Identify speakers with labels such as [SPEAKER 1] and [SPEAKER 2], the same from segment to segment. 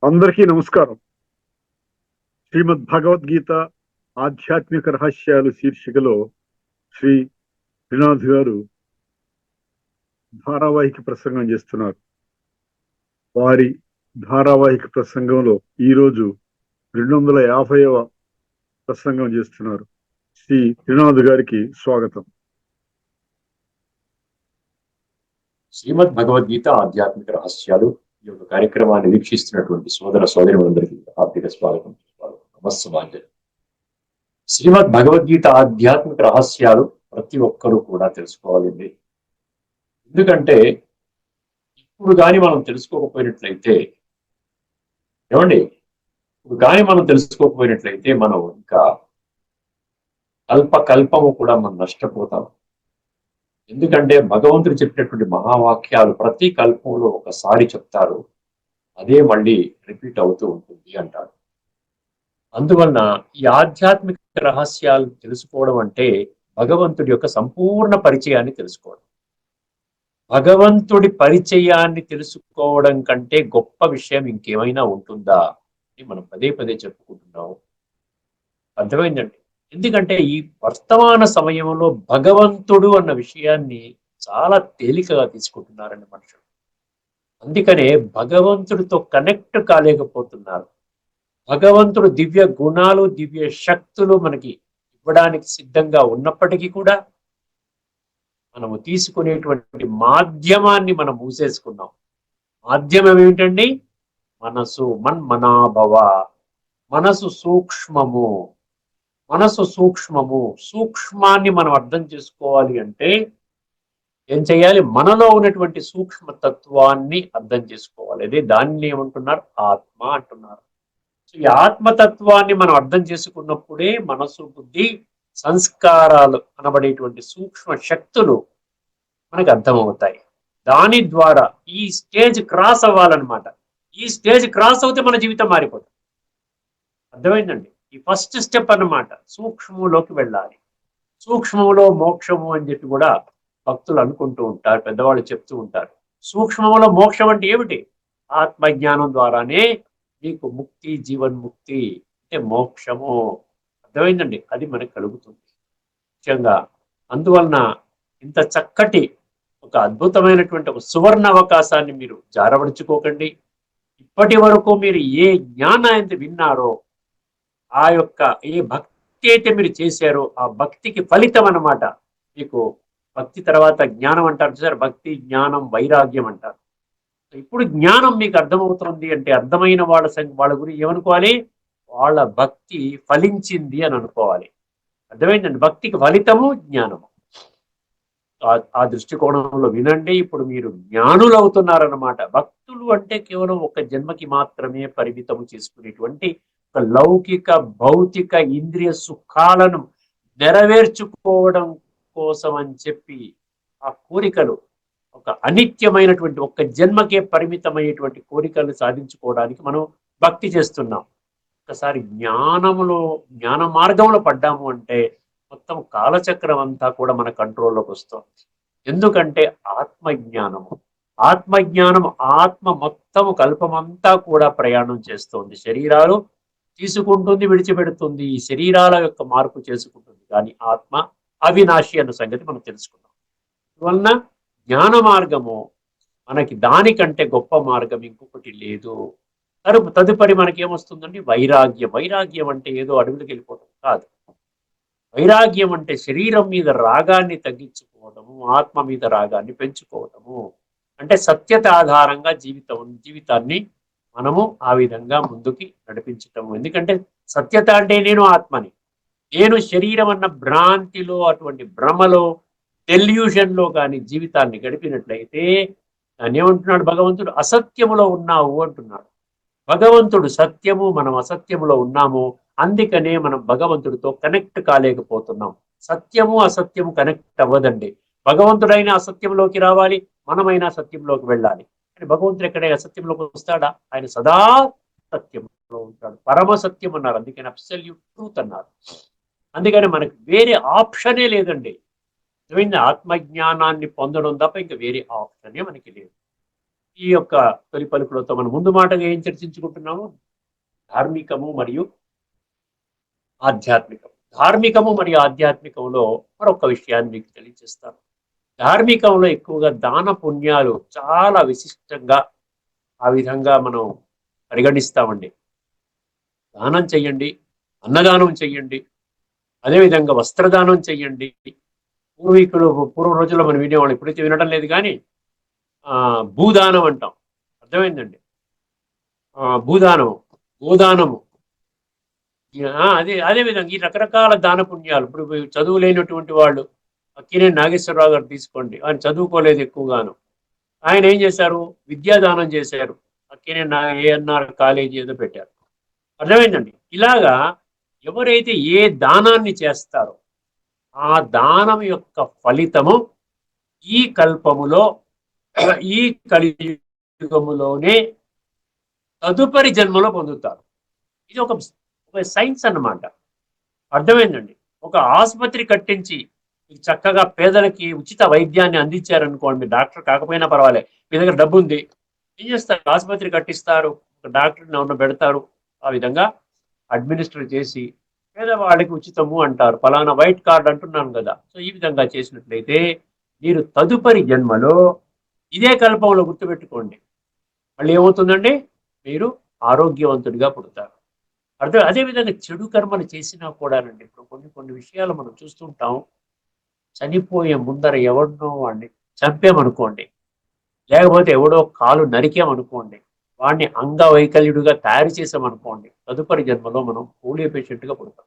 [SPEAKER 1] అందరికీ నమస్కారం. శ్రీమద్ భగవద్గీత ఆధ్యాత్మిక రహస్యాలు శీర్షికలో శ్రీ త్రినాథ్ గారు ధారావాహిక ప్రసంగం చేస్తున్నారు. వారి ధారావాహిక ప్రసంగంలో ఈరోజు 250వ ప్రసంగం చేస్తున్నారు. శ్రీ త్రినాథ్ గారికి స్వాగతం.
[SPEAKER 2] శ్రీమద్ భగవద్గీత ఆధ్యాత్మిక రహస్యాలు ఈ యొక్క కార్యక్రమాన్ని వీక్షిస్తున్నటువంటి సోదర సోదరులందరికీ హార్దిక స్వాగతం. నమస్సుమాంజలి. శ్రీమద్ భగవద్గీత ఆధ్యాత్మిక రహస్యాలు ప్రతి ఒక్కరూ కూడా తెలుసుకోవాలండి. ఎందుకంటే ఇప్పుడు కానీ మనం తెలుసుకోకపోయినట్లయితే మనం ఇంకా కల్పము కూడా మనం నష్టపోతాం. ఎందుకంటే భగవంతుడు చెప్పినటువంటి మహావాక్యాలు ప్రతి కల్పంలో ఒకసారి చెప్తారు, అదే మళ్ళీ రిపీట్ అవుతూ ఉంటుంది అంటారు. అందువలన ఈ ఆధ్యాత్మిక రహస్యాలు తెలుసుకోవడం అంటే భగవంతుడి యొక్క సంపూర్ణ పరిచయాన్ని తెలుసుకోవడం. భగవంతుడి పరిచయాన్ని తెలుసుకోవడం కంటే గొప్ప విషయం ఇంకేమైనా ఉంటుందా అని మనం పదే పదే చెప్పుకుంటున్నాం. అర్థమైందండి. ఎందుకంటే ఈ వర్తమాన సమయంలో భగవంతుడు అన్న విషయాన్ని చాలా తేలికగా తీసుకుంటున్నారండి మనుషులు. అందుకనే భగవంతుడితో కనెక్ట్ కాలేకపోతున్నారు. భగవంతుడు దివ్య గుణాలు, దివ్య శక్తులు మనకి ఇవ్వడానికి సిద్ధంగా ఉన్నప్పటికీ కూడా మనము తీసుకునేటువంటి మాధ్యమాన్ని మనం మూసేసుకున్నాం. మాధ్యమం ఏమిటండి? మనసు. మన్మనాభవ. మనసు సూక్ష్మము. సూక్ష్మాన్ని మనం అర్థం చేసుకోవాలి అంటే ఏం చేయాలి? మనలో ఉన్నటువంటి సూక్ష్మతత్వాన్ని అర్థం చేసుకోవాలి. అదే దాన్ని ఏమంటున్నారు? ఆత్మ అంటున్నారు. సో ఈ ఆత్మతత్వాన్ని మనం అర్థం చేసుకున్నప్పుడే మనసు, బుద్ధి, సంస్కారాలు అనబడేటువంటి సూక్ష్మ శక్తులు మనకు అర్థమవుతాయి. దాని ద్వారా ఈ స్టేజ్ క్రాస్ అవ్వాలన్నమాట. ఈ స్టేజ్ క్రాస్ అవుతే మన జీవితం మారిపోతుంది. అర్థమైందండి? ఈ ఫస్ట్ స్టెప్ అన్నమాట. సూక్ష్మంలోకి వెళ్ళాలి. సూక్ష్మంలో మోక్షము అని చెప్పి కూడా భక్తులు అనుకుంటూ ఉంటారు, పెద్దవాళ్ళు చెప్తూ ఉంటారు. సూక్ష్మంలో మోక్షం అంటే ఏమిటి? ఆత్మజ్ఞానం ద్వారానే మీకు ముక్తి, జీవన్ముక్తి అంటే మోక్షము. అర్థమైందండి? అది మనకు కలుగుతుంది ముఖ్యంగా. అందువలన ఇంత చక్కటి ఒక అద్భుతమైనటువంటి ఒక సువర్ణ అవకాశాన్ని మీరు జారవడుచుకోకండి. ఇప్పటి వరకు మీరు ఏ జ్ఞానాన్ని విన్నారో, ఆ యొక్క ఏ భక్తి అయితే మీరు చేశారో ఆ భక్తికి ఫలితం అన్నమాట. మీకు భక్తి తర్వాత జ్ఞానం అంటారు సార్. భక్తి, జ్ఞానం, వైరాగ్యం అంటారు. ఇప్పుడు జ్ఞానం మీకు అర్థమవుతుంది అంటే అర్థమైన వాళ్ళ గురించి ఏమనుకోవాలి? వాళ్ళ భక్తి ఫలించింది అని అనుకోవాలి. అర్థమైందండి? భక్తికి ఫలితము జ్ఞానము. ఆ దృష్టికోణంలో వినండి. ఇప్పుడు మీరు జ్ఞానులు అవుతున్నారన్నమాట. భక్తులు అంటే కేవలం ఒక జన్మకి మాత్రమే పరిమితం చేసుకునేటువంటి ఒక లౌకిక, భౌతిక, ఇంద్రియ సుఖాలను నెరవేర్చుకోవడం కోసం అని చెప్పి ఆ కోరికలు, ఒక అనిత్యమైనటువంటి ఒక జన్మకే పరిమితమయ్యేటువంటి కోరికలను సాధించుకోవడానికి మనం భక్తి చేస్తున్నాం. ఒకసారి జ్ఞాన మార్గంలో పడ్డాము అంటే మొత్తం కాలచక్రం అంతా కూడా మన కంట్రోల్లోకి వస్తుంది. ఎందుకంటే ఆత్మజ్ఞానం ఆత్మ మొత్తము కల్పమంతా కూడా ప్రయాణం చేస్తోంది. శరీరాలు తీసుకుంటుంది, విడిచిపెడుతుంది. ఈ శరీరాల యొక్క మార్పు చేసుకుంటుంది. కానీ ఆత్మ అవినాశి అన్న సంగతి మనం తెలుసుకున్నాం. అందువలన జ్ఞాన మార్గము మనకి దానికంటే గొప్ప మార్గం ఇంకొకటి లేదు. తదుపరి మనకి ఏమొస్తుందండి? వైరాగ్యం అంటే ఏదో అడవులకు వెళ్ళిపోవడం కాదు. వైరాగ్యం అంటే శరీరం మీద రాగాన్ని తగ్గించుకోవడము, ఆత్మ మీద రాగాన్ని పెంచుకోవడము. అంటే సత్యత ఆధారంగా జీవితాన్ని మనము ఆ విధంగా ముందుకి నడిపించటము. ఎందుకంటే సత్యత అంటే నేను ఆత్మని, నేను శరీరం అన్న భ్రాంతిలో, అటువంటి భ్రమలో, డెల్యూషన్లో కానీ జీవితాన్ని గడిపినట్లయితే దాన్ని ఏమంటున్నాడు భగవంతుడు? అసత్యములో ఉన్నావు అంటున్నాడు. భగవంతుడు సత్యము, మనం అసత్యములో ఉన్నాము. అందుకనే మనం భగవంతుడితో కనెక్ట్ కాలేకపోతున్నాం. సత్యము అసత్యము కనెక్ట్ అవ్వదండి. భగవంతుడైన అసత్యంలోకి రావాలి, మనమైనా సత్యంలోకి వెళ్ళాలి. కానీ భగవంతుడు ఎక్కడైనా అసత్యంలోకి వస్తాడా? ఆయన సదా సత్యంలో ఉంటాడు. పరమ సత్యం అన్నారు, అందుకని అబ్సల్యూట్ ట్రూత్ అన్నారు. అందుకని మనకు వేరే ఆప్షనే లేదండి. ఆత్మజ్ఞానాన్ని పొందడం తప్ప ఇంకా వేరే ఆప్షనే మనకి లేదు. ఈ యొక్క తొలి పలుకులతో మనం ముందు మాటగా ఏం చర్చించుకుంటున్నాము? ధార్మికము మరియు ఆధ్యాత్మికం. ధార్మికము మరియు ఆధ్యాత్మికంలో మరొక విషయాన్ని మీకు తెలియజేస్తాను. ధార్మికంలో ఎక్కువగా దాన పుణ్యాలు చాలా విశిష్టంగా ఆ విధంగా మనం పరిగణిస్తామండి. దానం చెయ్యండి, అన్నదానం చెయ్యండి, అదేవిధంగా వస్త్రదానం చెయ్యండి. పూర్వ రోజుల్లో మనం వినేవాళ్ళం, ఇప్పుడైతే వినడం లేదు కానీ భూదానం అంటాం. అర్థమైందండి? భూదానము, గోదానము, అదే విధంగా ఈ రకరకాల దాన పుణ్యాలు. ఇప్పుడు చదువు లేనటువంటి వాళ్ళు అక్కినేని నాగేశ్వరరావు గారు తీసుకోండి, ఆయన చదువుకోలేదు ఎక్కువగాను. ఆయన ఏం చేశారు? విద్యాదానం చేశారు. అక్కినేని ఏఎన్ఆర్ కాలేజీ ఏదో పెట్టారు. అర్థమైందండి? ఇలాగా ఎవరైతే ఏ దానాన్ని చేస్తారో ఆ దానం యొక్క ఫలితము ఈ కల్పములో, ఈ కలియుగములోనే తదుపరి జన్మలో పొందుతారు. ఇది ఒక సైన్స్ అన్నమాట. అర్థమైందండి? ఒక ఆసుపత్రి కట్టించి చక్కగా పేదలకి ఉచిత వైద్యాన్ని అందించారనుకోండి, డాక్టర్ కాకపోయినా పర్వాలేదు, మీ దగ్గర డబ్బు ఉంది, ఏం చేస్తారు? ఆసుపత్రి కట్టిస్తారు, ఒక డాక్టర్ని ఎవరినో పెడతారు, ఆ విధంగా అడ్మినిస్టర్ చేసి పేదవాళ్ళకి ఉచితము అంటారు. ఫలానా వైట్ కార్డ్ అంటున్నాను కదా. సో ఈ విధంగా చేసినట్లయితే మీరు తదుపరి జన్మలో ఇదే కల్పంలో గుర్తుపెట్టుకోండి, మళ్ళీ ఏమవుతుందండి? మీరు ఆరోగ్యవంతుడిగా పుడతారు. అదేవిధంగా చెడు కర్మలు చేసినా కూడానండి, ఇప్పుడు కొన్ని విషయాలు మనం చూస్తుంటాం. చనిపోయే ముందర ఎవరినో వాడిని చంపామనుకోండి, లేకపోతే ఎవడో కాలు నరికామనుకోండి, వాడిని అంగవైకల్యుడిగా తయారు చేసామనుకోండి, తదుపరి జన్మలో మనం పోలియో పేషెంట్గా పుడతాం.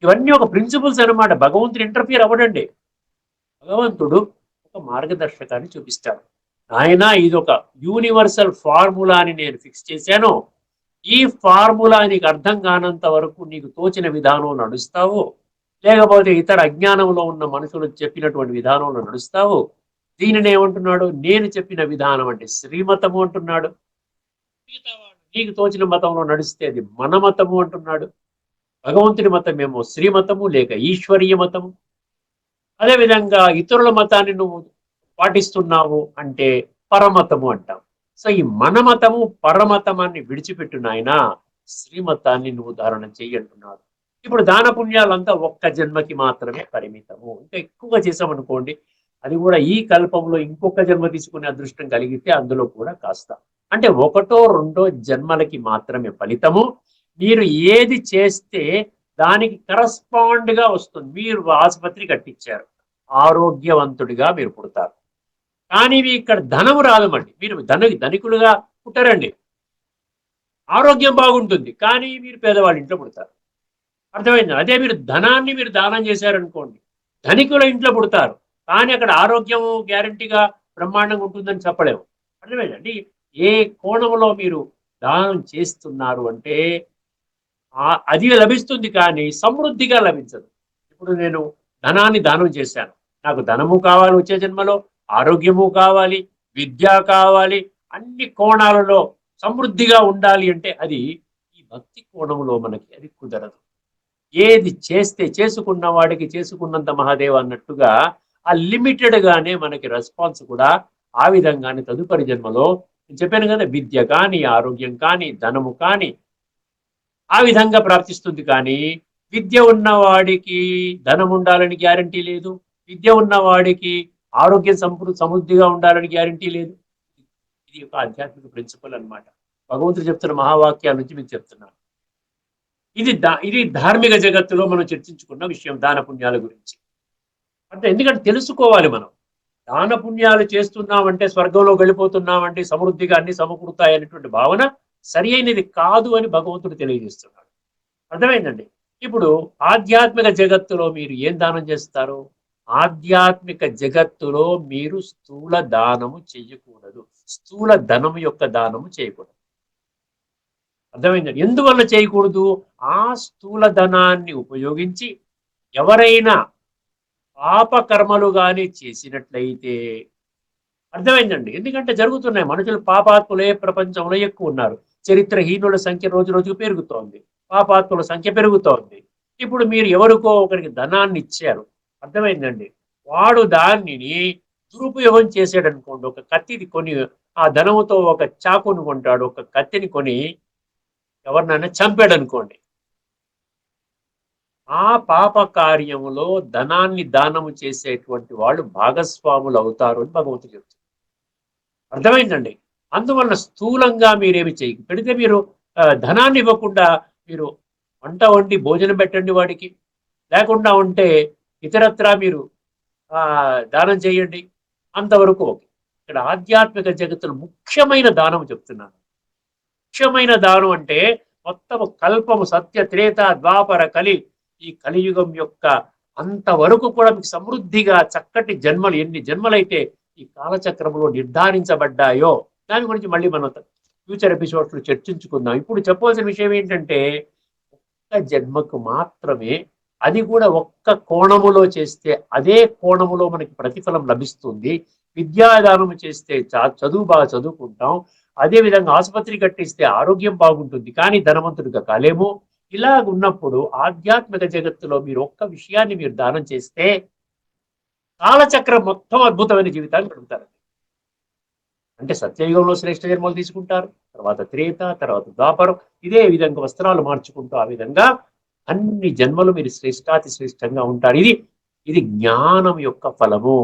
[SPEAKER 2] ఇవన్నీ ఒక ప్రిన్సిపల్స్ అనమాట. భగవంతుడు ఇంటర్ఫియర్ అవ్వడండి. భగవంతుడు ఒక మార్గదర్శకాన్ని చూపిస్తాడు. ఆయన ఇది ఒక యూనివర్సల్ ఫార్ములా అని నేను ఫిక్స్ చేశాను, ఈ ఫార్ములా నీకు అర్థం కానంత వరకు నీకు తోచిన విధానంలో నడుస్తావు, లేకపోతే ఇతర అజ్ఞానంలో ఉన్న మనుషులు చెప్పినటువంటి విధానంలో నడుస్తావు. దీనిని ఏమంటున్నాడు? నేను చెప్పిన విధానం అంటే శ్రీమతము అంటున్నాడు. నీకు తోచిన మతంలో నడిస్తే అది మన మతము అంటున్నాడు. భగవంతుడి మతం ఏమో శ్రీమతము లేక ఈశ్వరీయ మతము. అదేవిధంగా ఇతరుల మతాన్ని నువ్వు పాటిస్తున్నావు అంటే పరమతము అంటాం. సో ఈ మన మతము పరమతమాన్ని విడిచిపెట్టు నాయన, శ్రీమతాన్ని నువ్వు ధారణ చెయ్యి అంటున్నాడు. ఇప్పుడు దాన పుణ్యాలంతా ఒక్క జన్మకి మాత్రమే పరిమితము. ఇంకా ఎక్కువగా చేసామనుకోండి, అది కూడా ఈ కల్పంలో ఇంకొక జన్మ తీసుకునే అదృష్టం కలిగితే అందులో కూడా కాస్త, అంటే ఒకటో రెండో జన్మలకి మాత్రమే ఫలితము. మీరు ఏది చేస్తే దానికి కరస్పాండ్ గా వస్తుంది. మీరు ఆసుపత్రి కట్టించారు, ఆరోగ్యవంతుడిగా మీరు పుడతారు. కానీ ఇక్కడ ధనము రాదమండి. మీరు ధనికులుగా పుట్టరండి, ఆరోగ్యం బాగుంటుంది, కానీ మీరు పేదవాళ్ళ ఇంట్లో పుడతారు. అర్థమైంది? అదే మీరు ధనాన్ని మీరు దానం చేశారనుకోండి, ధనికుల ఇంట్లో పుడతారు, కానీ అక్కడ ఆరోగ్యం గ్యారంటీగా బ్రహ్మాండంగా ఉంటుందని చెప్పలేము. అర్థమైందండి? ఏ కోణంలో మీరు దానం చేస్తున్నారు అంటే అది లభిస్తుంది, కానీ సమృద్ధిగా లభించదు. ఇప్పుడు నేను ధనాన్ని దానం చేశాను, నాకు ధనము కావాలి వచ్చే జన్మలో, ఆరోగ్యము కావాలి, విద్య కావాలి, అన్ని కోణాలలో సమృద్ధిగా ఉండాలి అంటే అది ఈ భక్తి కోణంలో మనకి అది కుదరదు. ఏది చేస్తే చేసుకున్న వాడికి చేసుకున్నంత మహాదేవ అన్నట్టుగా ఆ లిమిటెడ్ గానే మనకి రెస్పాన్స్ కూడా ఆ విధంగానే తదుపరి జన్మలో నేను చెప్పాను కదా, విద్య కానీ, ఆరోగ్యం కానీ, ధనము కానీ ఆ విధంగా ప్రాప్తిస్తుంది. కానీ విద్య ఉన్నవాడికి ధనం ఉండాలని గ్యారంటీ లేదు, విద్య ఉన్నవాడికి ఆరోగ్యం సమృద్ధిగా ఉండాలని గ్యారంటీ లేదు. ఇది ఒక ఆధ్యాత్మిక ప్రిన్సిపల్ అన్నమాట. భగవంతుడు చెప్తున్న మహావాక్యాల నుంచి మీకు చెప్తున్నాను. ఇది ధార్మిక జగత్తులో మనం చర్చించుకున్న విషయం, దాన పుణ్యాల గురించి. అంటే ఎందుకంటే తెలుసుకోవాలి, మనం దాన పుణ్యాలు చేస్తున్నామంటే స్వర్గంలో వెళ్ళిపోతున్నామంటే సమృద్ధిగా అన్ని సమకూరుతాయి అనేటువంటి భావన సరి అయినది కాదు అని భగవంతుడు తెలియజేస్తున్నాడు. అర్థమైందండి? ఇప్పుడు ఆధ్యాత్మిక జగత్తులో మీరు ఏం దానం చేస్తారు? ఆధ్యాత్మిక జగత్తులో మీరు స్థూల దానము చేయకూడదు, స్థూల ధనము యొక్క దానము చేయకూడదు. అర్థమైందండి? ఎందువల్ల చేయకూడదు? ఆ స్థూల ధనాన్ని ఉపయోగించి ఎవరైనా పాపకర్మలు కానీ చేసినట్లయితే, అర్థమైందండి? ఎందుకంటే జరుగుతున్నాయి, మనుషులు పాపాత్ములే ప్రపంచంలో ఎక్కువ ఉన్నారు. చరిత్రహీనుల సంఖ్య రోజు రోజుకు పెరుగుతోంది, పాపాత్ముల సంఖ్య పెరుగుతోంది. ఇప్పుడు మీరు ఎవరికో ఒకరికి ధనాన్ని ఇచ్చారు, అర్థమైందండి? వాడు దానిని దురుపయోగం చేసాడు అనుకోండి. ఒక కత్తిది కొన్ని ఆ ధనంతో ఒక చాకును కొంటాడు, ఒక కత్తిని కొని ఎవరినైనా చంపాడు అనుకోండి, ఆ పాప కార్యములో ధనాన్ని దానము చేసేటువంటి వాళ్ళు భాగస్వాములు అవుతారు అని భగవంతుడు చెప్తారు. అర్థమైందండి? అందువల్ల స్థూలంగా మీరేమి చేయ పెడితే మీరు ధనాన్ని ఇవ్వకుండా మీరు వంట వండి భోజనం పెట్టండి వాడికి, లేకుండా ఉంటే ఇతరత్రా మీరు దానం చేయండి, అంతవరకు ఓకే. ఇక్కడ ఆధ్యాత్మిక జగత్తులో ముఖ్యమైన దానం చెప్తున్నాను. ముఖ్యమైన దానం అంటే మొత్తము కల్పము సత్య త్రేత ద్వాపర కలి, ఈ కలియుగం యొక్క అంతవరకు కూడా మీకు సమృద్ధిగా చక్కటి జన్మలు, ఎన్ని జన్మలైతే ఈ కాలచక్రంలో నిర్ధారించబడ్డాయో దాని గురించి మళ్ళీ మనం ఫ్యూచర్ ఎపిసోడ్స్ లో చర్చించుకుందాం. ఇప్పుడు చెప్పవలసిన విషయం ఏంటంటే ఒక్క జన్మకు మాత్రమే, అది కూడా ఒక్క కోణములో చేస్తే అదే కోణములో మనకి ప్రతిఫలం లభిస్తుంది. విద్యాదానం చేస్తే చదువు బాగా చదువుకుంటాం, అదే విధంగా ఆసుపత్రి కట్టిస్తే ఆరోగ్యం బాగుంటుంది, కానీ ధనవంతుడిగా కాలేము. ఇలా ఉన్నప్పుడు ఆధ్యాత్మిక జగత్తులో మీరు ఒక్క విషయాన్ని మీరు దానం చేస్తే కాలచక్రం మొత్తం అద్భుతమైన జీవితాన్ని గడుపుతారు. అంటే సత్యయుగంలో శ్రేష్ఠ జన్మలు తీసుకుంటారు, తర్వాత త్రేత, తర్వాత ద్వాపరం, ఇదే విధంగా వస్త్రాలు మార్చుకుంటూ ఆ విధంగా అన్ని జన్మలు మీరు శ్రేష్టాతి శ్రేష్టంగా ఉంటారు. ఇది జ్ఞానం యొక్క ఫలము.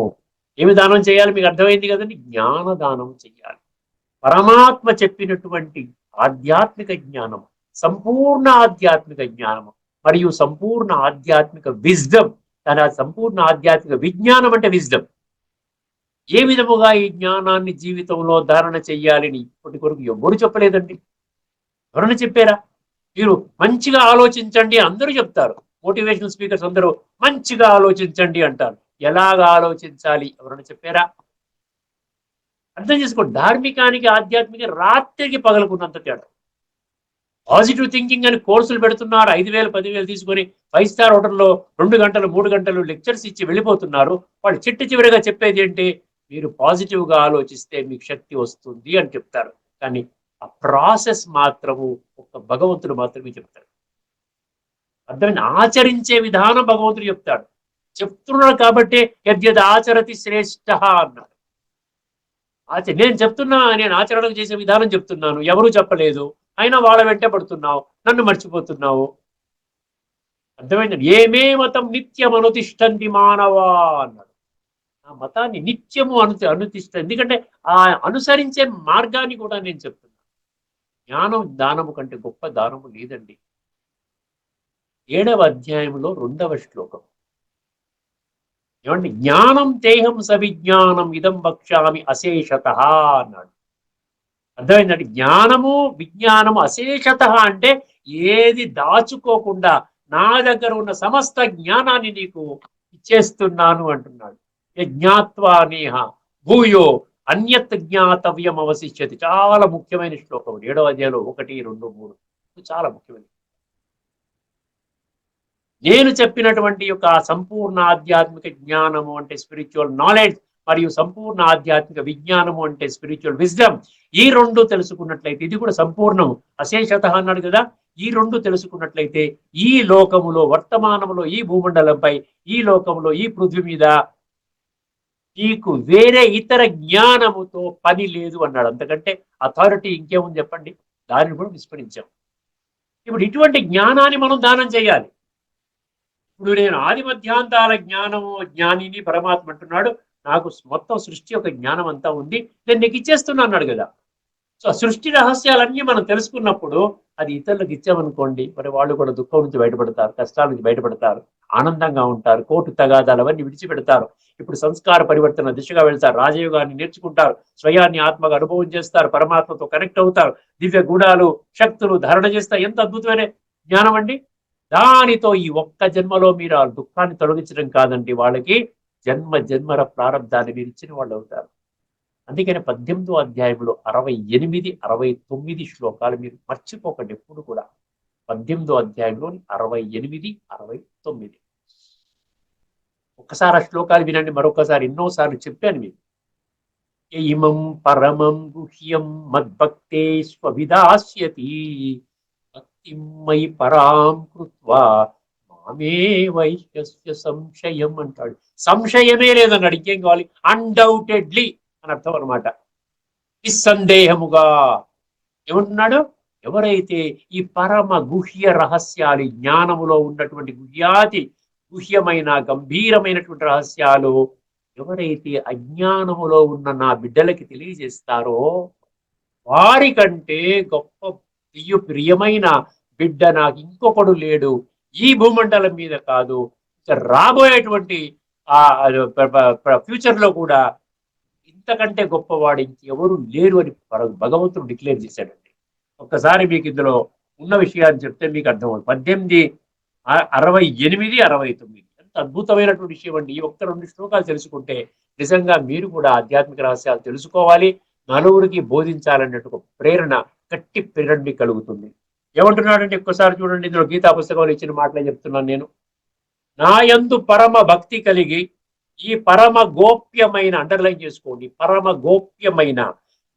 [SPEAKER 2] ఏమి దానం చేయాలి మీకు అర్థమైంది కదండి, జ్ఞాన దానం చేయాలి. పరమాత్మ చెప్పినటువంటి ఆధ్యాత్మిక జ్ఞానం, సంపూర్ణ ఆధ్యాత్మిక జ్ఞానము మరియు సంపూర్ణ ఆధ్యాత్మిక విజ్డమ్. కానీ ఆ సంపూర్ణ ఆధ్యాత్మిక విజ్ఞానం అంటే విజ్డమ్. ఏ విధముగా ఈ జ్ఞానాన్ని జీవితంలో ధారణ చెయ్యాలని ఇప్పటి వరకు ఎవరు చెప్పలేదండి. ఎవరన్నా చెప్పారా? మీరు మంచిగా ఆలోచించండి అందరూ చెప్తారు, మోటివేషనల్ స్పీకర్స్ అందరూ మంచిగా ఆలోచించండి అంటారు. ఎలాగా ఆలోచించాలి ఎవరన్నా చెప్పారా? అర్థం చేసుకోండి, ధార్మికానికి ఆధ్యాత్మిక రాత్రికి పగలకున్నంత తేడా. పాజిటివ్ థింకింగ్ అని కోర్సులు పెడుతున్నారు, 5,000 10,000 తీసుకొని 5 స్టార్ హోటల్లో 2 గంటలు 3 గంటలు లెక్చర్స్ ఇచ్చి వెళ్ళిపోతున్నారు. వాళ్ళు చివరిగా చెప్పేది ఏంటి? మీరు పాజిటివ్ గా ఆలోచిస్తే మీకు శక్తి వస్తుంది అని చెప్తారు. కానీ ఆ ప్రాసెస్ మాత్రము ఒక భగవంతుడు మాత్రమే చెప్తాడు. అర్థమైంది? ఆచరించే విధానం భగవంతుడు చెప్తాడు. చెప్తున్నాడు కాబట్టి యద్యద్ ఆచరతి శ్రేష్ఠ అన్నాడు. నేను చెప్తున్నా, నేను ఆచరణ చేసే విధానం చెప్తున్నాను, ఎవరు చెప్పలేదు, అయినా వాళ్ళ వెంటే పడుతున్నావు, నన్ను మర్చిపోతున్నావు. అర్థమైందండి? ఏమే మతం నిత్యం అనుతిష్టంతి మానవా అన్నాడు. ఆ మతాన్ని నిత్యము అనుతిష్ట, ఎందుకంటే ఆ అనుసరించే మార్గాన్ని కూడా నేను చెప్తున్నాను. జ్ఞానం దానము కంటే గొప్ప దానము లేదండి. 7వ అధ్యాయంలో 2వ శ్లోకం ఏమండి? జ్ఞానం తేహం సవిజ్ఞానం ఇదం వక్ష్యామి అశేషత అన్నాడు. అర్థమైందండి? జ్ఞానము విజ్ఞానము అశేషత అంటే ఏది దాచుకోకుండా నా దగ్గర ఉన్న సమస్త జ్ఞానాన్ని నీకు ఇచ్చేస్తున్నాను అంటున్నాడు. యజ్ఞాత్వా నేహ భూయో అన్యత్ జ్ఞాతవ్యం అవశిష్యతి. చాలా ముఖ్యమైన శ్లోకం 7వ అధ్యాయంలో 1, 2, 3 చాలా ముఖ్యమైన. నేను చెప్పినటువంటి యొక్క సంపూర్ణ ఆధ్యాత్మిక జ్ఞానము అంటే స్పిరిచువల్ నాలెడ్జ్, మరియు సంపూర్ణ ఆధ్యాత్మిక విజ్ఞానము అంటే స్పిరిచువల్ విజ్డమ్, ఈ 2 తెలుసుకున్నట్లయితే, ఇది కూడా సంపూర్ణం అశేషత అన్నాడు కదా, ఈ 2 తెలుసుకున్నట్లయితే ఈ లోకములో, వర్తమానములో, ఈ భూమండలంపై, ఈ లోకములో, ఈ పృథ్వీ మీద నీకు వేరే ఇతర జ్ఞానముతో పని లేదు అన్నాడు. అంతకంటే అథారిటీ ఇంకేముంది చెప్పండి? దానిని కూడా విస్మరించాం. ఇప్పుడు ఇటువంటి జ్ఞానాన్ని మనం దానం చేయాలి. ఇప్పుడు నేను ఆది మధ్యాంతాల జ్ఞానము జ్ఞానిని పరమాత్మ అంటున్నాడు, నాకు మొత్తం సృష్టి యొక్క జ్ఞానం అంతా ఉంది, నేను నీకు ఇచ్చేస్తున్నా అన్నాడు కదా. సో సృష్టి రహస్యాలన్నీ మనం తెలుసుకున్నప్పుడు అది ఇతరులకు ఇచ్చామనుకోండి, మరి వాళ్ళు కూడా దుఃఖం నుంచి బయటపడతారు, కష్టాల నుంచి బయటపడతారు, ఆనందంగా ఉంటారు, కోర్టు తగాదాలు అవన్నీ విడిచిపెడతారు. ఇప్పుడు సంస్కార పరివర్తన దిశగా వెళ్తారు, రాజయోగాన్ని నేర్చుకుంటారు, స్వయాన్ని ఆత్మగా అనుభవం చేస్తారు, పరమాత్మతో కనెక్ట్ అవుతారు, దివ్య గుణాలు శక్తులు ధారణ చేస్తారు. ఎంత అద్భుతమైన జ్ఞానం అండి! దానితో ఈ ఒక్క జన్మలో మీరు ఆ దుఃఖాన్ని తొలగించడం కాదండి, వాళ్ళకి జన్మ జన్మల ప్రారంధాన్ని మీరు ఇచ్చిన వాళ్ళు అవుతారు. అందుకని 18వ అధ్యాయంలో 68, 69 శ్లోకాలు మీరు మర్చిపోకండి ఎప్పుడు కూడా. 18వ అధ్యాయంలోని 68, 69 ఒక్కసారి ఆ శ్లోకాలు వినండి, మరొకసారి ఎన్నోసార్లు చెప్పాను మీకు. ఇమం పరమం గుహ్యం మద్భక్తే స్వవిదాస్యతి భక్తిమయి పరాం కృత్వా మామే వైశ్యస్య సంశయం అంటాడు. సంశయమే లేదన్నాడు, ఇంకేం కావాలి? అన్డౌటెడ్లీ అని అర్థం అనమాట. నిస్సందేహముగా ఏమంటున్నాడు? ఎవరైతే ఈ పరమ గుహ్య రహస్యాలు, జ్ఞానములో ఉన్నటువంటి గుహ్యమైన గంభీరమైనటువంటి రహస్యాలు ఎవరైతే అజ్ఞానములో ఉన్న నా బిడ్డలకి తెలియజేస్తారో వారికంటే గొప్ప ప్రియమైన బిడ్డ నాకు ఇంకొకడు లేడు. ఈ భూమండలం మీద కాదు, రాబోయేటువంటి ఆ ఫ్యూచర్ లో కూడా ఇంతకంటే గొప్పవాడు ఇంకెవరు లేరు అని భగవంతుడు డిక్లేర్ చేశాడండి. ఒక్కసారి మీకు ఇందులో ఉన్న విషయాన్ని చెప్తే మీకు అర్థమవుతుంది. 1868, 69 ఎంత అద్భుతమైనటువంటి విషయం అండి. ఈ ఒక్క 2 శ్లోకాలు తెలుసుకుంటే నిజంగా మీరు కూడా ఆధ్యాత్మిక రహస్యాలు తెలుసుకోవాలి, నలుగురికి బోధించాలన్నట్టు ఒక ప్రేరణ, గట్టి ప్రేరణ మీకు కలుగుతుంది. ఏమంటున్నాడంటే ఒక్కసారి చూడండి, ఇందులో గీతా పుస్తకంలో ఇచ్చిన మాటలే చెప్తున్నాను నేను. నా యందు పరమ భక్తి కలిగి ఈ పరమ గోప్యమైన, అండర్లైన్ చేసుకోండి, పరమ గోప్యమైన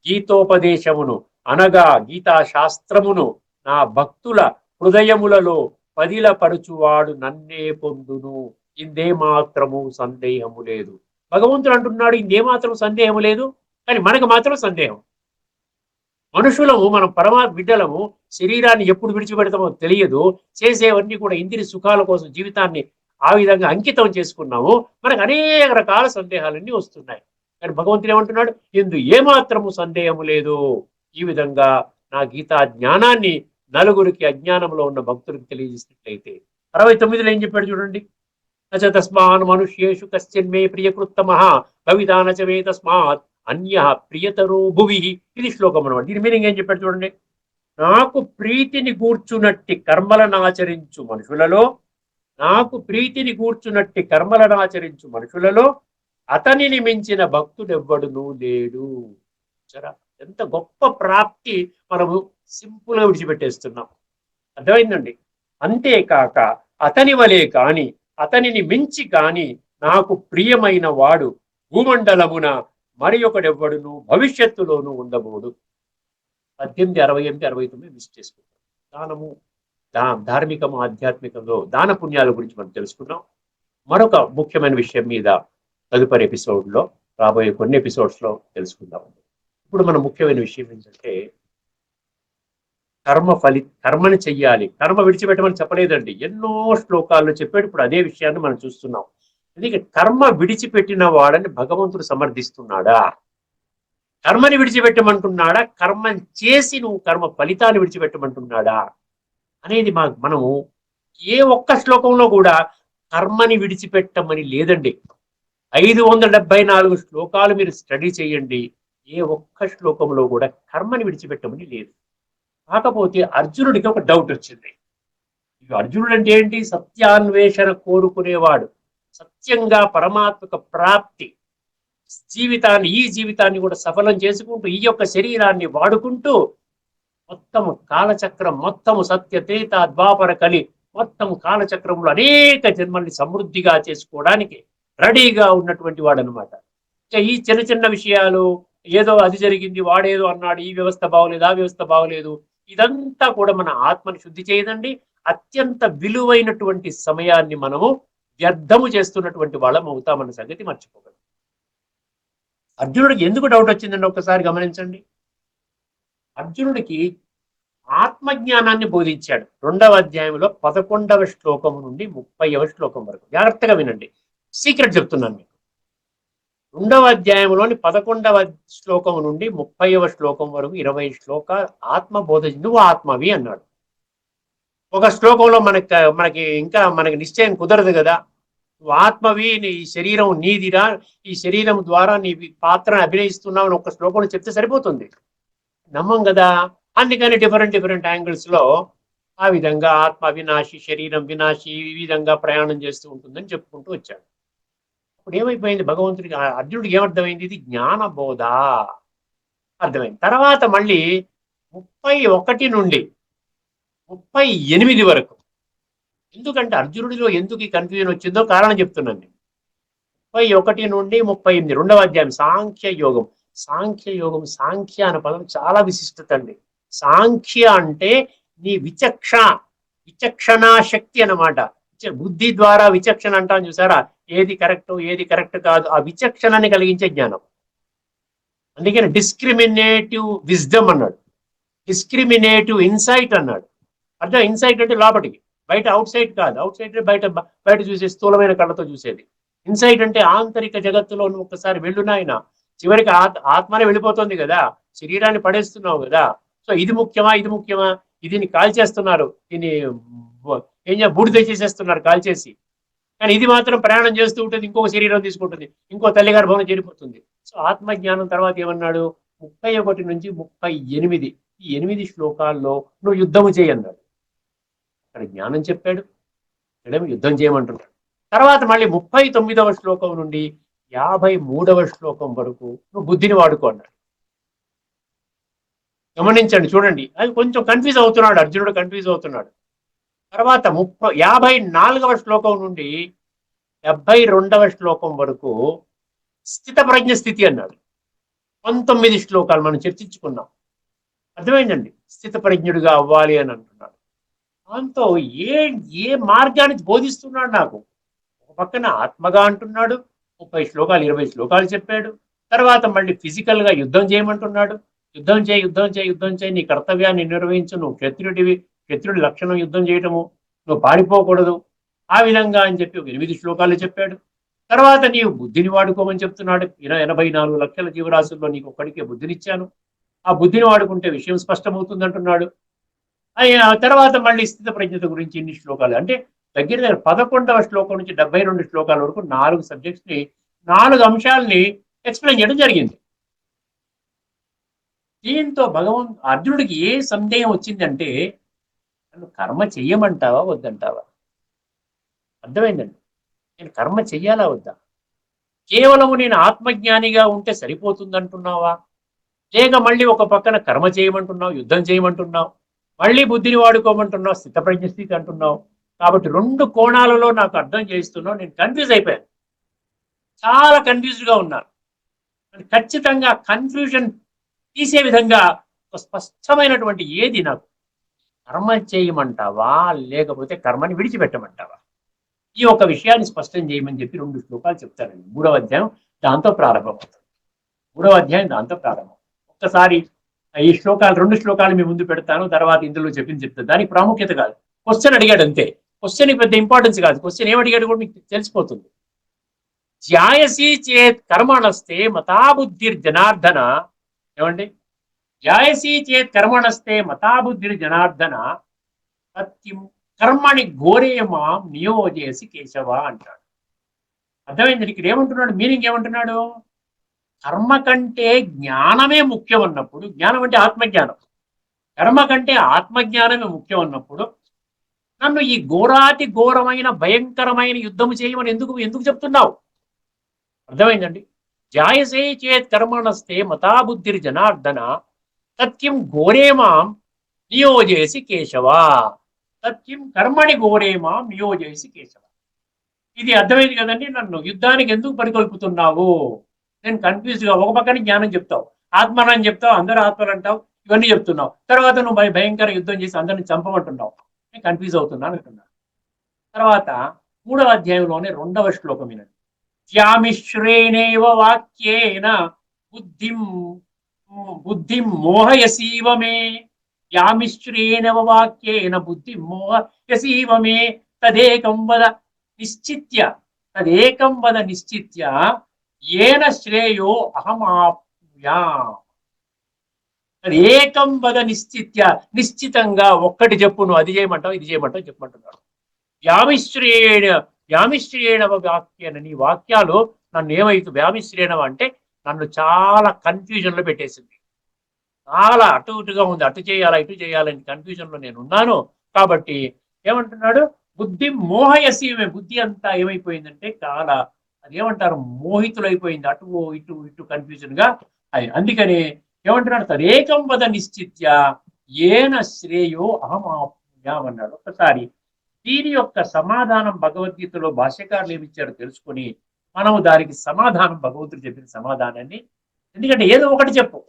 [SPEAKER 2] గీతోపదేశమును అనగా గీతా శాస్త్రమును నా భక్తుల హృదయములలో పదిలపరుచువాడు నన్నే పొందును, ఇందే మాత్రము సందేహము లేదు. భగవంతుడు అంటున్నాడు ఇందే మాత్రం సందేహము లేదు, కానీ మనకు మాత్రం సందేహం. మనుషులము, మనం పరమాత్మ బిడ్డలము, శరీరాన్ని ఎప్పుడు విడిచిపెడతామో తెలియదు, చేసేవన్నీ కూడా ఇంద్రియ సుఖాల కోసం జీవితాన్ని ఆ విధంగా అంకితం చేసుకున్నాము. మనకు అనేక రకాల సందేహాలన్నీ వస్తున్నాయి. కానీ భగవంతుడు ఏమంటున్నాడు? ఇందు ఏమాత్రము సందేహము లేదు. ఈ విధంగా నా గీతా జ్ఞానాన్ని నలుగురికి, అజ్ఞానంలో ఉన్న భక్తులకు తెలియజేసినట్లయితే 69లో ఏం చెప్పాడు చూడండి. నచ తస్మాన్ మనుష్యేషు కశ్చిన్మే ప్రియకృత్తమః భవితానచ మే తస్మాత్ అన్య ప్రియతరో భువి. ఇది శ్లోకం అనమాట. దీని మీనింగ్ ఏం చెప్పాడు చూడండి. నాకు ప్రీతిని కూర్చున్నట్టి కర్మలను ఆచరించు మనుషులలో, నాకు ప్రీతిని కూర్చున్నట్టి కర్మలను ఆచరించు మనుషులలో అతనిని మించిన భక్తుడెవ్వడునూ లేడు. సరే, ఎంత గొప్ప ప్రాప్తి మనము సింపుల్ గా విడిచిపెట్టేస్తున్నాం. అర్థమైందండి? అంతేకాక అతని వలే కాని, అతనిని మించి కాని నాకు ప్రియమైన వాడు భూమండలమున మరి ఒకడెవ్వడును భవిష్యత్తులోనూ ఉండబోడు. 18, 68, 69 మిస్ చేసుకుంటాం. దానము, ధార్మికము, ఆధ్యాత్మికంలో దాన పుణ్యాల గురించి మనం తెలుసుకున్నాం. మరొక ముఖ్యమైన విషయం మీద తదుపరి ఎపిసోడ్లో, రాబోయే కొన్ని ఎపిసోడ్స్లో తెలుసుకుందాం. ఇప్పుడు మన ముఖ్యమైన విషయం ఏంటంటే కర్మని చెయ్యాలి. కర్మ విడిచిపెట్టమని చెప్పలేదండి, ఎన్నో శ్లోకాల్లో చెప్పాడు. ఇప్పుడు అదే విషయాన్ని మనం చూస్తున్నాం. ఎందుకంటే కర్మ విడిచిపెట్టిన వాడని భగవంతుడు సమర్థిస్తున్నాడా? కర్మని విడిచిపెట్టమంటున్నాడా? కర్మని చేసి నువ్వు కర్మ ఫలితాన్ని విడిచిపెట్టమంటున్నాడా అనేది మనము ఏ ఒక్క శ్లోకంలో కూడా కర్మని విడిచిపెట్టమని లేదండి. 574 శ్లోకాలు మీరు స్టడీ చేయండి, ఏ ఒక్క శ్లోకంలో కూడా కర్మని విడిచిపెట్టమని లేదు. కాకపోతే అర్జునుడికి ఒక డౌట్ వచ్చింది. అర్జునుడు అంటే ఏంటి? సత్యాన్వేషణ కోరుకునేవాడు, సత్యంగా పరమాత్మక ప్రాప్తి, ఈ జీవితాన్ని కూడా సఫలం చేసుకుంటూ ఈ యొక్క శరీరాన్ని వాడుకుంటూ మొత్తము కాలచక్రం, మొత్తము సత్య తేత ద్వాపర కలి మొత్తం కాలచక్రంలో అనేక జన్మల్ని సమృద్ధిగా చేసుకోవడానికి రెడీగా ఉన్నటువంటి వాడు అనమాట. ఈ చిన్న చిన్న విషయాలు, ఏదో అది జరిగింది, వాడేదో అన్నాడు, ఈ వ్యవస్థ బాగోలేదు, ఆ వ్యవస్థ బాగోలేదు, ఇదంతా కూడా మన ఆత్మని శుద్ధి చేయదండి. అత్యంత విలువైనటువంటి సమయాన్ని మనము వ్యర్థము చేస్తున్నటువంటి వాళ్ళం అవుతామన్న సంగతి మర్చిపోగలం. అర్జునుడికి ఎందుకు డౌట్ వచ్చిందండి ఒక్కసారి గమనించండి. అర్జునుడికి ఆత్మజ్ఞానాన్ని బోధించాడు. 2వ అధ్యాయంలో 11వ శ్లోకం నుండి 30వ శ్లోకం వరకు. జాగ్రత్తగా వినండి, సీక్రెట్ చెప్తున్నాను మీకు. 2వ అధ్యాయంలోని 11వ శ్లోకం నుండి 30వ శ్లోకం వరకు 20 శ్లోకాలు ఆత్మబోధ. నువ్వు ఆత్మవి అన్నాడు. ఒక శ్లోకంలో మనకి నిశ్చయం కుదరదు కదా. నువ్వు ఆత్మవి, నీ శరీరం నీదిరా, ఈ శరీరం ద్వారా నీ పాత్రను అభినయిస్తున్నావు అని ఒక శ్లోకంలో చెప్తే సరిపోతుంది, నమ్మం కదా. అందుకని డిఫరెంట్ యాంగిల్స్ లో ఆ విధంగా ఆత్మ వినాశి, శరీరం వినాశి, ఈ విధంగా ప్రయాణం చేస్తూ ఉంటుందని చెప్పుకుంటూ వచ్చాడు. అప్పుడు ఏమైపోయింది భగవంతుడికి, అర్జునుడికి ఏమర్థమైంది? ఇది జ్ఞాన బోధ అర్థమైంది. తర్వాత మళ్ళీ 31 నుండి 38 వరకు, ఎందుకంటే అర్జునుడిలో ఎందుకు ఈ కన్ఫ్యూజన్ వచ్చిందో కారణం చెప్తున్నాను నేను. 31 నుండి 38, 2వ అధ్యాయం సాంఖ్య యోగం. సాంఖ్య అనే పదం చాలా విశిష్టత అండి. సాంఖ్య అంటే నీ విచక్షణా శక్తి అన్నమాట. బుద్ధి ద్వారా విచక్షణ అంటాం చూసారా, ఏది కరెక్ట్ ఏది కరెక్ట్ కాదు, ఆ విచక్షణని కలిగించే జ్ఞానం. అందుకని డిస్క్రిమినేటివ్ విజ్డమ్ అన్నాడు, డిస్క్రిమినేటివ్ ఇన్సైట్ అన్నాడు. అర్థం, ఇన్సైట్ అంటే లోపలికి, బయట అవుట్ సైడ్ కాదు. అవుట్ సైడ్ బయట బయట చూసే స్థూలమైన కళ్ళతో చూసేది. ఇన్సైట్ అంటే ఆంతరిక జగత్తులో నువ్వు ఒక్కసారి వెళ్ళునాయన, చివరికి ఆత్మనే వెళ్ళిపోతుంది కదా, శరీరాన్ని పడేస్తున్నావు కదా. సో ఇది ముఖ్యమా, ఇది ముఖ్యమా, ఇది కాల్ చేస్తున్నారు, దీన్ని బూడిద చేసేస్తున్నారు కాల్ చేసి, కానీ ఇది మాత్రం ప్రయాణం చేస్తూ ఉంటుంది, ఇంకొక శరీరం తీసుకుంటుంది, ఇంకో తల్లి గర్భంలో చేరిపోతుంది. సో ఆత్మజ్ఞానం తర్వాత ఏమన్నాడు, 31 నుంచి 38, ఈ 8 శ్లోకాల్లో నువ్వు యుద్ధము చేయన్నాడు. అక్కడ జ్ఞానం చెప్పాడు, ఇక్కడ యుద్ధం చేయమంటున్నాడు. తర్వాత మళ్ళీ 39వ శ్లోకం నుండి 53వ శ్లోకం వరకు నువ్వు బుద్ధిని వాడుకో అన్నాడు. గమనించండి, చూడండి, అది కొంచెం కన్ఫ్యూజ్ అవుతున్నాడు, అర్జునుడు కన్ఫ్యూజ్ అవుతున్నాడు. తర్వాత 54వ శ్లోకం నుండి 72వ శ్లోకం వరకు స్థిత ప్రజ్ఞ స్థితి అన్నాడు. 19 శ్లోకాలు మనం చర్చించుకున్నాం. అర్థమైందండి, స్థిత ప్రజ్ఞుడిగా అవ్వాలి అని అంటున్నాడు. దాంతో ఏ మార్గాన్ని బోధిస్తున్నాడు నాకు. ఒక పక్కన ఆత్మగా అంటున్నాడు, 30 శ్లోకాలు 20 శ్లోకాలు చెప్పాడు. తర్వాత మళ్ళీ ఫిజికల్ గా యుద్ధం చేయమంటున్నాడు. యుద్ధం చేయి, యుద్ధం చేయి, యుద్ధం చేయి, నీ కర్తవ్యాన్ని నిర్వహించు, నువ్వు క్షత్రుడివి, క్షత్రుడి లక్షణం యుద్ధం చేయటము, నువ్వు పారిపోకూడదు, ఆ విధంగా అని చెప్పి 8 శ్లోకాలు చెప్పాడు. తర్వాత నీవు బుద్ధిని వాడుకోమని చెప్తున్నాడు. 84 లక్షల జీవరాశుల్లో నీకు ఒక్కడికే బుద్ధినిచ్చాను, ఆ బుద్ధిని వాడుకుంటే విషయం స్పష్టమవుతుంది అంటున్నాడు. తర్వాత మళ్ళీ స్థిత ప్రజ్ఞత గురించి ఇన్ని శ్లోకాలు, అంటే దగ్గర 11వ శ్లోకం నుంచి 72 శ్లోకాల వరకు 4 సబ్జెక్ట్స్ ని, 4 అంశాలని ఎక్స్ప్లెయిన్ చేయడం జరిగింది. దీంతో అర్జునుడికి ఏ సందేహం వచ్చిందంటే, నన్ను కర్మ చెయ్యమంటావా వద్దంటావా? అర్థమైందండి, నేను కర్మ చెయ్యాలా వద్దా? కేవలము నేను ఆత్మజ్ఞానిగా ఉంటే సరిపోతుందంటున్నావా, లేక మళ్ళీ ఒక పక్కన కర్మ చేయమంటున్నావు, యుద్ధం చేయమంటున్నావు, మళ్ళీ బుద్ధిని వాడుకోమంటున్నావు, స్థితప్రజ్ఞ స్థితి అంటున్నావు. కాబట్టి 2 కోణాలలో నాకు అర్థం చేస్తున్నావు. నేను కన్ఫ్యూజ్ అయిపోయాను, చాలా కన్ఫ్యూజ్డ్గా ఉన్నాను. ఖచ్చితంగా కన్ఫ్యూజన్ తీసే విధంగా ఒక స్పష్టమైనటువంటి ఏది, నాకు కర్మ చేయమంటావా లేకపోతే కర్మని విడిచిపెట్టమంటావా, ఈ ఒక విషయాన్ని స్పష్టం చేయమని చెప్పి 2 శ్లోకాలు చెప్తారండి. 3వ అధ్యాయం దాంతో ప్రారంభమవుతుంది. 3వ అధ్యాయం దాంతో ప్రారంభం. ఒక్కసారి ఈ శ్లోకాలు 2 శ్లోకాలు మీ ముందు పెడతాను, తర్వాత ఇందులో చెప్తాను. దానికి ప్రాముఖ్యత కాదు, క్వశ్చన్ అడిగాడు అంతే. క్వశ్చన్ పెద్ద ఇంపార్టెన్స్ కాదు, క్వశ్చన్ ఏమడిగాడు కూడా మీకు తెలిసిపోతుంది. ధ్యాయసి చేత్ కర్మణస్తే మతాబుద్ధిర్ జనార్దన, ఏమండి, ధ్యాయసి చేత్ కర్మణస్తే మతాబుద్ధిర్ జనార్దన సత్యం కర్మని ఘోరేమా నియోజేసి కేశవ అంటాడు. అర్థమైంది ఇక్కడ ఏమంటున్నాడు, మీనింగ్ ఏమంటున్నాడు, కర్మ కంటే జ్ఞానమే ముఖ్యం అన్నప్పుడు, జ్ఞానం అంటే ఆత్మజ్ఞానం, కర్మ కంటే ఆత్మజ్ఞానమే ముఖ్యం అన్నప్పుడు నన్ను ఈ ఘోరాతి ఘోరమైన భయంకరమైన యుద్ధము చేయమని ఎందుకు చెప్తున్నావు? అర్థమైందండి. జాయసే చేత్ కర్మణస్తే మతాబుద్ధిర్ జనార్దన సత్యం ఘోరేమాం నియోజేసి కేశవ, సత్యం కర్మణి ఘోరేమాం నియోజేసి కేశవ. ఇది అర్థమైంది కదండి. నన్ను యుద్ధానికి ఎందుకు పరికల్పుతున్నావు? నేను కన్ఫ్యూజ్గా, ఒక పక్కన జ్ఞానం చెప్తావు, ఆత్మనని చెప్తావు, అందరూ ఆత్మలు అంటావు, ఇవన్నీ చెప్తున్నావు, తర్వాత నువ్వు భయంకర యుద్ధం చేసి అందరిని చంపమంటున్నావు, నేను కన్ఫ్యూజ్ అవుతున్నాను అంటున్నాను. తర్వాత 3వ అధ్యాయంలోనే 2వ శ్లోకం వినండి. త్యామిశ్రేణేవ వాక్యేన బుద్ధిం మోహయసీవ మే, యామిశ్రేణవ వాక్యేన బుద్ధిం మోహయసీవ మే, తదేకం వద నిశ్చిత్య ఏన శ్రేయో అహమాప్నుయాం. ఏకం వద నిశ్చిత్య, నిశ్చితంగా ఒక్కటి చెప్పు, నువ్వు అది చేయమంటావు ఇది చేయమంటావు చెప్పమంటున్నాడు. వ్యామిశ్రేణవ వాక్యాన్ని, నీ వాక్యాలు నన్ను ఏమైతుంది, వ్యామిశ్రేణవ అంటే నన్ను చాలా కన్ఫ్యూజన్ లో పెట్టేసింది, చాలా అటు ఇటుగా ఉంది, అటు చేయాలా ఇటు చేయాలని కన్ఫ్యూజన్ లో నేను ఉన్నాను. కాబట్టి ఏమంటున్నాడు, బుద్ధి మోహయసీమే, బుద్ధి అంతా ఏమైపోయిందంటే చాలా అదేమంటారు మోహితులైపోయింది, అటు ఇటు ఇటు కన్ఫ్యూజన్ గా. అందుకని ఏమంటున్నాడు, తదేకం వద నిశ్చిత్య ఏన శ్రేయో అహమాప్నుయామన్నాడు. ఒక్కసారి దీని యొక్క సమాధానం భగవద్గీతలో భాష్యకారులు ఏమిచ్చారో తెలుసుకుని మనము దానికి సమాధానం, భగవంతుడు చెప్పిన సమాధానాన్ని, ఎందుకంటే ఏదో ఒకటి చెప్పు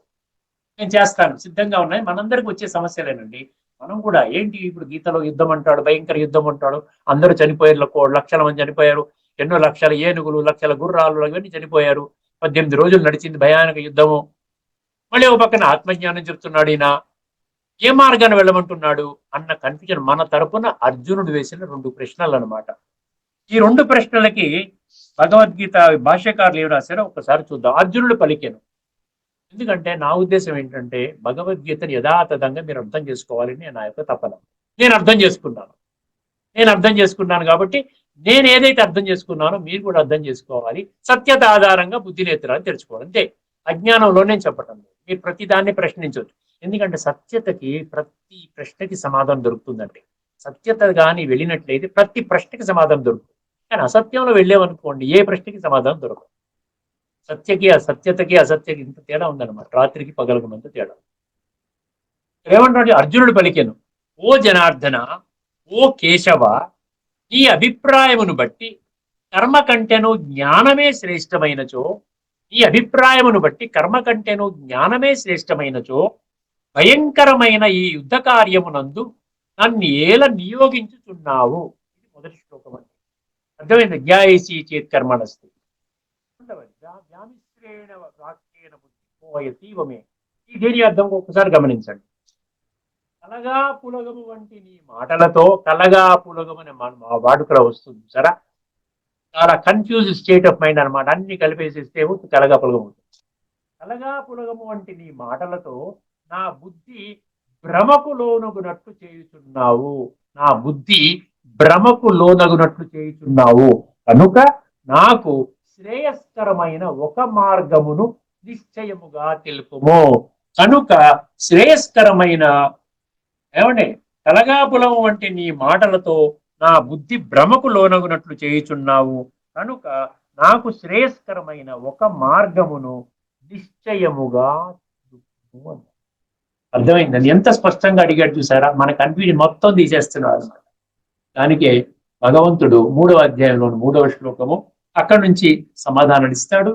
[SPEAKER 2] నేను చేస్తాను, సిద్ధంగా ఉన్నాయి, మనందరికి వచ్చే సమస్యలేనండి. మనం కూడా ఏంటి, ఇప్పుడు గీతలో యుద్ధం అంటాడు, భయంకర యుద్ధం అంటాడు, అందరూ చనిపోయారు, లక్షల మంది చనిపోయారు, ఎన్నో లక్షల ఏనుగులు, లక్షల గుర్రాలు ఇవన్నీ చనిపోయారు, 18 రోజులు నడిచింది భయానక యుద్ధము. మళ్ళీ ఒక పక్కన ఆత్మజ్ఞానం చెప్తున్నాడు ఈయన, ఏ మార్గాన్ని వెళ్ళమంటున్నాడు అన్న కన్ఫ్యూజన్ మన తరపున అర్జునుడు వేసిన 2 ప్రశ్నలు అన్నమాట. ఈ 2 ప్రశ్నలకి భగవద్గీత భాష్యకారులు ఏమి రాశారో ఒకసారి చూద్దాం. అర్జునుడు పలికెను. ఎందుకంటే నా ఉద్దేశం ఏంటంటే భగవద్గీతను యథాతథంగా మీరు అర్థం చేసుకోవాలని నా యొక్క తపన. నేను అర్థం చేసుకున్నాను కాబట్టి నేను ఏదైతే అర్థం చేసుకున్నానో మీరు కూడా అర్థం చేసుకోవాలి. సత్యత ఆధారంగా బుద్ధి నేత్రాలు తెరుచుకోవాలి. అంతే. అజ్ఞానంలో నేను చెప్పటం లేదు. మీరు ప్రతి దాన్ని ప్రశ్నించవచ్చు. ఎందుకంటే సత్యతకి ప్రతి ప్రశ్నకి సమాధానం దొరుకుతుందండి. సత్యత కానీ వెళ్ళినట్లయితే ప్రతి ప్రశ్నకి సమాధానం దొరుకుతుంది. కానీ అసత్యంలో వెళ్ళేవనుకోండి ఏ ప్రశ్నకి సమాధానం దొరకదు. సత్యతకి అసత్యకి ఇంత తేడా ఉందన్నమాట. రాత్రికి పగలకున్నంత తేడా. ఏమంటాడు అర్జునుడు పలికెను, ఓ జనార్దన, ఓ కేశవ, నీ అభిప్రాయమును బట్టి కర్మ కంటెను జ్ఞానమే శ్రేష్టమైనచో, జ్ఞానమే శ్రేష్టమైనచో భయంకరమైన ఈ యుద్ధ కార్యమునందు నన్ను ఏల నియోగించుచున్నావు. ఇది మొదటి శ్లోకం అండి. అర్థమైంది? జ్ఞాయేసి చేత్ కర్మణస్తి. ఈ దేని అర్థం ఒకసారి గమనించండి. కలగా పులగము వంటి నీ మాటలతో, కలగా పులగము అనే వాడుకలో వస్తుంది సరే. చాలా కన్ఫ్యూజ్ స్టేట్ ఆఫ్ మైండ్ అనమాట. అన్ని కలిపేసేస్తే కలగా పులగము ఉంటుంది. కలగా పులగము వంటి నీ మాటలతో నా బుద్ధి భ్రమకు లోనగునట్లు చేయుచున్నావు. కనుక నాకు శ్రేయస్కరమైన ఒక మార్గమును నిశ్చయముగా తెలుపుము. ఏమండి, కలగా పులగము వంటి నీ మాటలతో నా బుద్ధి భ్రమకు లోనగునట్లు చేయుచున్నావు. కనుక నాకు శ్రేయస్కరమైన ఒక మార్గమును నిశ్చయముగా తెలుపుము. అర్థమైందండి? ఎంత స్పష్టంగా అడిగాడు చూసారా? మన కన్ఫ్యూజన్ మొత్తం తీసేస్తున్నాడు అనమాట. దానికే భగవంతుడు 3వ అధ్యాయంలోని 3వ శ్లోకము అక్కడి నుంచి సమాధానం ఇస్తాడు.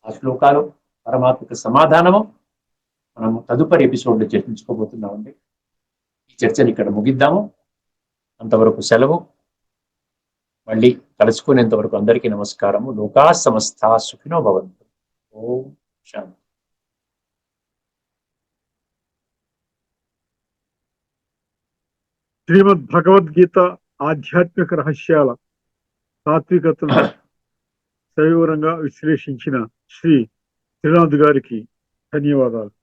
[SPEAKER 2] ఆ శ్లోకాలు పరమాత్మక సమాధానము మనము తదుపరి ఎపిసోడ్లో చర్చించుకోబోతున్నామండి. ఈ చర్చను ఇక్కడ ముగిద్దాము. అంతవరకు సెలవు. మళ్ళీ కలుసుకునేంత వరకు అందరికీ నమస్కారము. లోకా సమస్తా సుఖినో భవంతు. ఓం శాంతి.
[SPEAKER 1] శ్రీమద్ భగవద్గీత ఆధ్యాత్మిక రహస్యాల తాత్వికతను సవివరంగా విశ్లేషించిన శ్రీ త్రినాథ్ గారికి ధన్యవాదాలు.